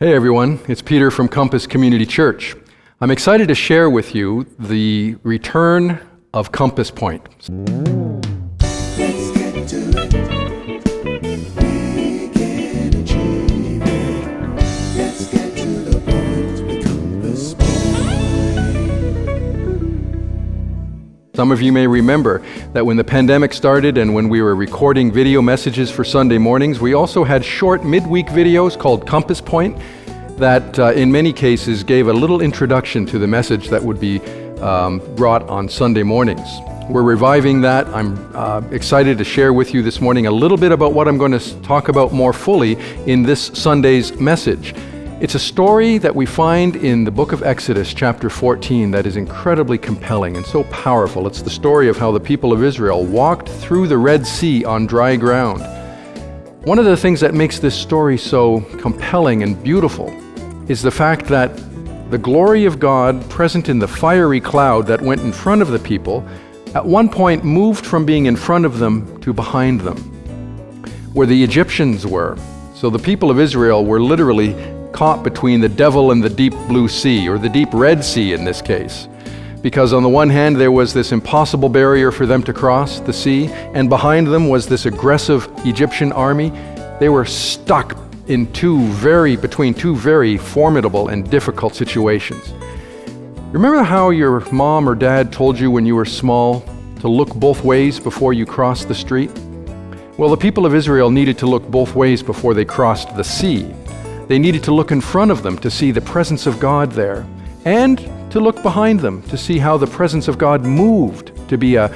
Hey everyone, it's Peter from Compass Community Church. I'm excited to share with you the return of Compass Point. Let's get to it. We can achieve it. Let's get to the point with Compass Point. Some of you may remember that when the pandemic started and when we were recording video messages for Sunday mornings, we also had short midweek videos called Compass Point that in many cases gave a little introduction to the message that would be brought on Sunday mornings. We're reviving that. I'm excited to share with you this morning a little bit about what I'm going to talk about more fully in this Sunday's message. It's a story that we find in the book of Exodus, chapter 14, that is incredibly compelling and so powerful. It's the story of how the people of Israel walked through the Red Sea on dry ground. One of the things that makes this story so compelling and beautiful is the fact that the glory of God present in the fiery cloud that went in front of the people at one point moved from being in front of them to behind them, where the Egyptians were. So the people of Israel were literally caught between the devil and the deep blue sea, or the deep Red Sea in this case, because on the one hand there was this impossible barrier for them to cross the sea, and behind them was this aggressive Egyptian army. They were stuck in between two very formidable and difficult situations. Remember how your mom or dad told you when you were small to look both ways before you crossed the street? Well, the people of Israel needed to look both ways before they crossed the sea. They needed to look in front of them to see the presence of God there, and to look behind them to see how the presence of God moved to be a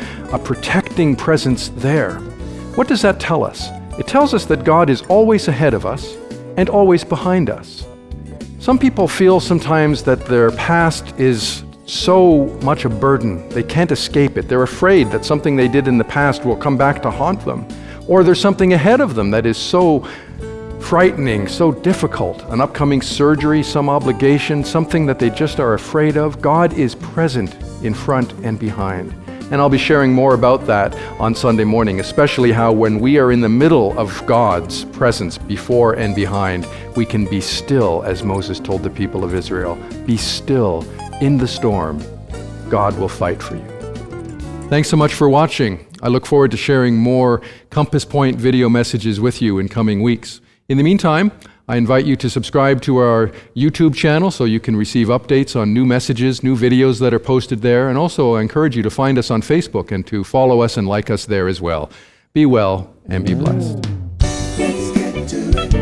protecting presence there. What does that tell us? It tells us that God is always ahead of us and always behind us. Some people feel sometimes that their past is so much a burden, they can't escape it. They're afraid that something they did in the past will come back to haunt them. Or there's something ahead of them that is so frightening, so difficult, an upcoming surgery, some obligation, something that they just are afraid of. God is present in front and behind. And I'll be sharing more about that on Sunday morning, especially how when we are in the middle of God's presence before and behind, we can be still, as Moses told the people of Israel. Be still in the storm. God will fight for you. Thanks so much for watching. I look forward to sharing more Compass Point video messages with you in coming weeks. In the meantime, I invite you to subscribe to our YouTube channel so you can receive updates on new messages, new videos that are posted there, and also I encourage you to find us on Facebook and to follow us and like us there as well. Be well and be blessed. Let's get to it.